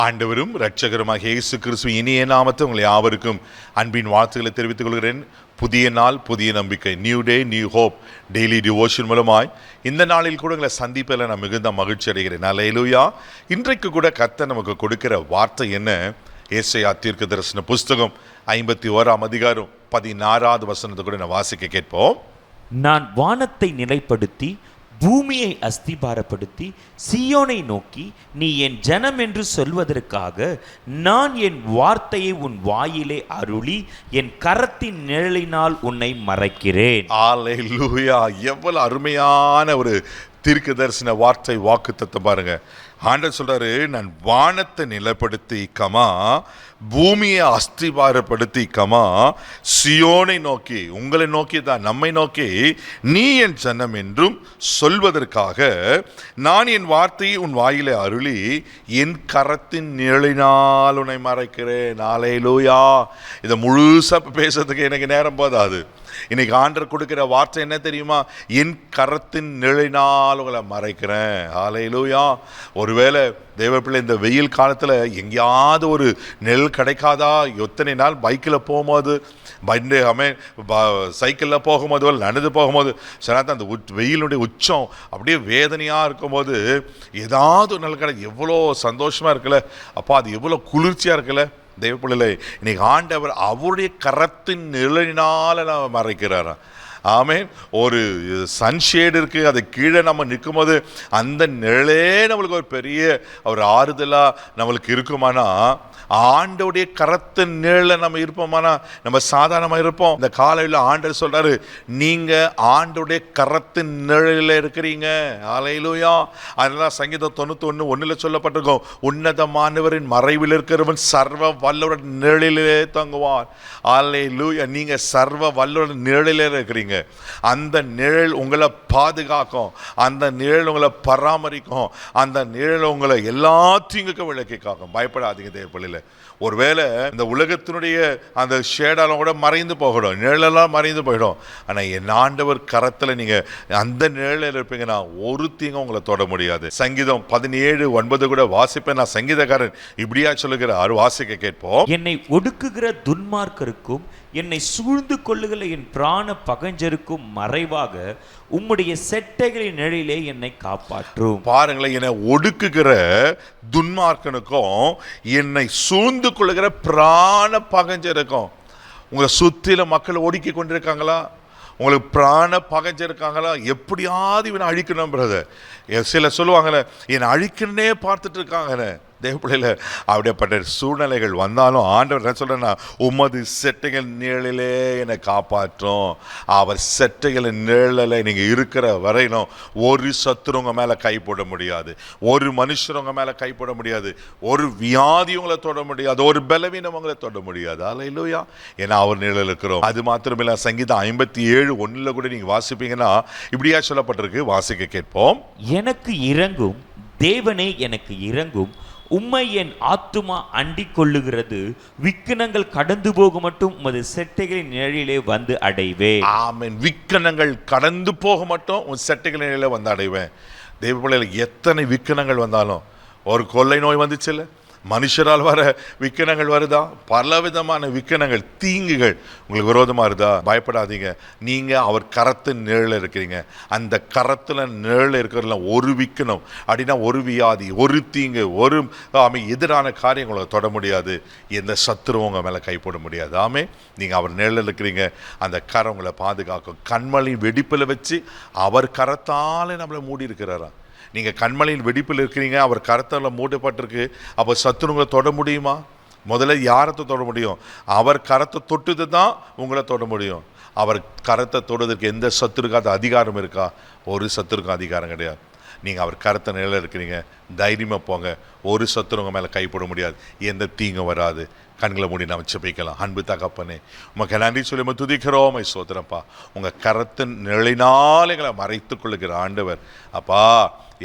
ஆண்டவரும் இரட்சகருமாக இயேசு கிறிஸ்து இனிய நாமத்தை உங்களை யாவருக்கும் அன்பின் வாழ்த்துக்களை தெரிவித்துக் கொள்கிறேன். புதிய நாள், புதிய நம்பிக்கை, new day new hope daily devotion மூலமாய் இந்த நாளில் கூட உங்களை சந்திப்பில் நான் மிகுந்த மகிழ்ச்சி அடைகிறேன். அல்லேலூயா. இன்றைக்கு கூட கர்த்தர் நமக்கு கொடுக்கிற வார்த்தை என்ன? ஏசாயா தீர்க்கதரிசன புஸ்தகம் 51ஆம் அதிகாரம் 16வது வசனத்தை கூட நான் வாசிக்க கேட்போம். நான் வானத்தை நிலைப்படுத்தி பூமியை அஸ்திபாரப்படுத்தி சீயோனை நோக்கி நீ என் ஜனம் என்று சொல்வதற்காக நான் என் வார்த்தையை உன் வாயிலே அருளி என் கரத்தின் நிழலினால் உன்னை மறைக்கிறேன். அல்லேலூயா. எவ்வளவு அருமையான ஒரு தீர்க்க தரிசன வார்த்தை, வாக்குத்தத்தம் பாருங்க. ஆண்டவர் சொல்றாரு, நான் வானத்தை நிலைப்படுத்தி பூமியை அஸ்திபாரப்படுத்தி சியோனை நோக்கி, உங்களை நோக்கி தான், நம்மை நோக்கி நீ என் ஜனம் என்றும் சொல்வதற்காக நான் என் வார்த்தையை உன் வாயிலே அருளி என் கரத்தின் நிழலினால் உன்னை மறைக்கிறேன். அல்லேலூயா. இதை முழுசா பேசுறதுக்கு எனக்கு நேரம் போதாது. இன்னைக்கு ஆண்டவர் கொடுக்கிற வார்த்தை என்ன தெரியுமா? என் கரத்தின் நிழலினால் உங்களை மறைக்கிறேன். அல்லேலூயா. ஒருவேளை தேவப்பிள்ளை இந்த வெயில் காலத்தில் எங்கேயாவது ஒரு நிழல் கிடைக்காதா? எத்தனை நாள் பைக்கில் போகும்போது, சைக்கிளில் போகும்போது, நடந்து போகும்போது, சில அந்த வெயிலுடைய உச்சம் அப்படியே வேதனையாக இருக்கும்போது ஏதாவது ஒரு நிழல் கிடைக்கும். எவ்வளோ சந்தோஷமாக இருக்குல்ல அப்பா, அது எவ்வளோ குளிர்ச்சியாக இருக்குல்ல. தேவப்பிள்ளை இன்னைக்கு ஆண்டவர் அவருடைய கரத்தின் நிழலினால நம்ம மறைக்கிறாராம். ஆமென். ஒரு சன்ஷேடு இருக்கு, அது கீழே நம்ம நிற்கும் போது அந்த நிழலே நம்மளுக்கு ஒரு பெரிய ஒரு ஆறுதலா நம்மளுக்கு இருக்குமானா, ஆண்டவுடைய கரத்தின் நிழல நம்ம இருப்போமானா நம்ம சாதாரணமா இருப்போம். இந்த காலையில் ஆண்டவர் சொல்றாரு, நீங்க ஆண்டவுடைய கரத்தின் நிழலில் இருக்கிறீங்க. அல்லேலூயா. அதனால சங்கீதம் 91:1 சொல்லப்பட்டிருக்கோம், உன்னதமானவரின் மறைவில் இருக்கிறவன் சர்வ வல்லவரின் நிழலிலே தங்குவார். அல்லேலூயா. நீங்க சர்வ வல்லவரின் நிழலிலே இருக்கிறீங்க. அந்த நிழல் உங்களை பாதுகாக்கும், அந்த நிழல் உங்களை பராமரிக்கும், அந்த நிழல் உங்களை எல்லா தீங்குக்கும் விலக்கி காக்கும். பயப்படாதீங்க தேவப்பிள்ளையில. ஒருவேளை இந்த உலகத்தினுடைய அந்த ஷேடாலும் கூட மறைந்து போகிடும், நிழலெல்லாம் மறைந்து போயிடும். ஆனால் என் ஆண்டவர் கரத்தில் நீங்க அந்த நிழலில் இருப்பீங்கன்னா ஒரு தீங்கும் உங்களை தொட முடியாது. சங்கீதம் 17:9 கூட வாசிப்பேன். நான் சங்கீதக்காரன் இப்படியா சொல்லுகிறார், வாசிக்க கேட்போம். என்னை ஒடுக்குகிற துன்மார்க்கருக்கும் என்னை சூழ்ந்து கொள்ளுகிற என் பிராண பகஞ்சருக்கும் மறைவாக உம்முடைய செட்டைகளின் நிழலிலே என்னை காப்பாற்றும். பாருங்களேன், என்னை ஒடுக்குகிற துன்மார்க்கனுக்கும் என்னை சூழ்ந்து கொள்ளுகிற பிராண பகஞ்சருக்கும். உங்களை சுத்தில மக்கள் ஒடுக்கி கொண்டிருக்காங்களா? உங்களுக்கு பிராண பகஞ்சிருக்காங்களா? எப்படியாவது இவனை அழிக்கணும் பிரதர். சில சொல்லுவாங்களே, என்னை அழிக்கணுன்னே பார்த்துட்டு இருக்காங்க தேவப்பிள்ளையில. அப்படியேப்பட்ட சூழ்நிலைகள் வந்தாலும் ஆண்டவர் என்ன சொல்றேன்னா, உமது செட்டைகள் நிழலிலே என்னை காப்பாற்றும். அவர் செட்டைகள் நிழலில் நீங்க இருக்கிற வரையிலும் ஒரு சத்துரு உங்க மேல கை போட முடியாது, ஒரு மனுஷர் உங்க மேல கை போட முடியாது, ஒரு வியாதி உங்களை தொட முடியாது, ஒரு பலவீனம் உங்களை தொட முடியாது. அல்லேலூயா. ஏன்னா அவர் நிழல் இருக்கிறோம். அது மாத்திரமில்ல, சங்கீதம் 57:1 கூட நீங்க வாசிப்பீங்கன்னா இப்படியா சொல்லப்பட்டிருக்கு, வாசிக்க கேட்போம். எனக்கு இறங்கும் தேவனே, எனக்கு இறங்கும், உம்மை என் ஆத்துமா அண்டிக் கொள்ளுகிறது, விக்கினங்கள் கடந்து போக மட்டும் உமது செட்டைகளின் நிழலிலே வந்து அடைவேன். ஆமென். விக்கினங்கள் கடந்து போக மட்டும் உன் செட்டைகளின் நிழலிலே வந்து அடைவேன். தேவப்பிள்ளையில் எத்தனை விக்கினங்கள் வந்தாலும், ஒரு கொள்ளை நோய் வந்துச்சுல்ல, மனுஷரால் வர விக்கினங்கள் வருதா? பல விதமான விக்கினங்கள், தீங்குகள் உங்களுக்கு விரோதமா இருந்தா பயப்படாதீங்க. நீங்க அவர் கரத்தின் நிழல் இருக்கிறீங்க. அந்த கரத்துல நிழல் இருக்கிறதுல ஒரு விக்கினம் அப்படின்னா ஒரு வியாதி, ஒரு தீங்கு, ஒரு எதிரான காரியங்களை தொட முடியாது. எந்த சத்துருவும் உங்க மேல கை போட முடியாது. ஆமே. நீங்க அவர் நிழல் இருக்கிறீங்க. அந்த கரம் உங்களை பாதுகாக்கும். கண்மலை வெடிப்பில் வச்சு அவர் கரத்தாலே நம்மளை மூடி இருக்கிறாரா? நீங்கள் கண்மலையில் வெடிப்பில் இருக்கிறீங்க, அவர் கரத்தில் மூடப்பட்டிருக்கு. அப்போ சத்துருங்களை தொட முடியுமா? முதல்ல யாரை தொட முடியும்? அவர் கரத்தை தொட்டுது தான் உங்களை தொட முடியும். அவர் கரத்தை தொடுவதற்கு எந்த சத்துருக்காத அதிகாரம் இருக்கா? ஒரு சத்துருக்கும் அதிகாரம் கிடையாது. நீங்கள் அவர் கரத்தை நிழலில் இருக்கிறீங்க, தைரியமாக போங்க. ஒரு சத்துருங்க மேலே கைப்பட முடியாது, எந்த தீங்கும் வராது. கண்களை மூடி நம்ம ஜெபிக்கலாம். அன்பு தகப்பனே, உமக்கு நன்றி சொல்லி துதிக்கிறோம். சோதரப்பா, உங்கள் கரத்தின் நிழலினால் எங்களை மறைத்து கொள்ளுகிற ஆண்டவர் அப்பா,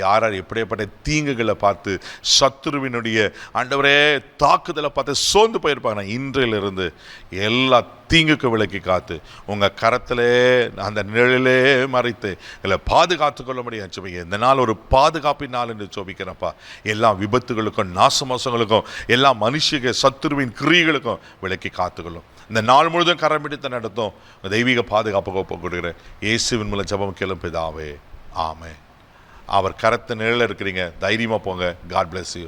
யார் யார் எப்படிப்பட்ட தீங்குகளை பார்த்து சத்துருவினுடைய ஆண்டவரே தாக்குதலை பார்த்து சோர்ந்து போயிருப்பாங்க, இன்றையிலிருந்து எல்லா தீங்குக்கு விலக்கி காத்து உங்கள் கரத்திலே அந்த நிழலே மறைத்து இல்லை பாதுகாத்து கொள்ள முடியும் சொல்லிங்க. இந்த நாள் ஒரு பாதுகாப்பின் நாள் என்று சொல்லிக்கிறப்பா. எல்லா விபத்துகளுக்கும் நாசமோசங்களுக்கும் எல்லா மனுஷங்க சத்துருவின் கிரியைகளுக்கும் விலக்கி காத்துக்கொள்ளும். இந்த நாள் முழுதும் கரம் பிடித்து நடத்தும் தெய்வீக பாதுகாப்புக்கு ஒப்பு கொடுக்கிறேன் இயேசுவின் மூலம் ஜெபம் கேளும் பிதாவே, ஆமென். அவர் கரத்து நிழல்ல இருக்கிறீங்க, தைரியமா போங்க. God bless you.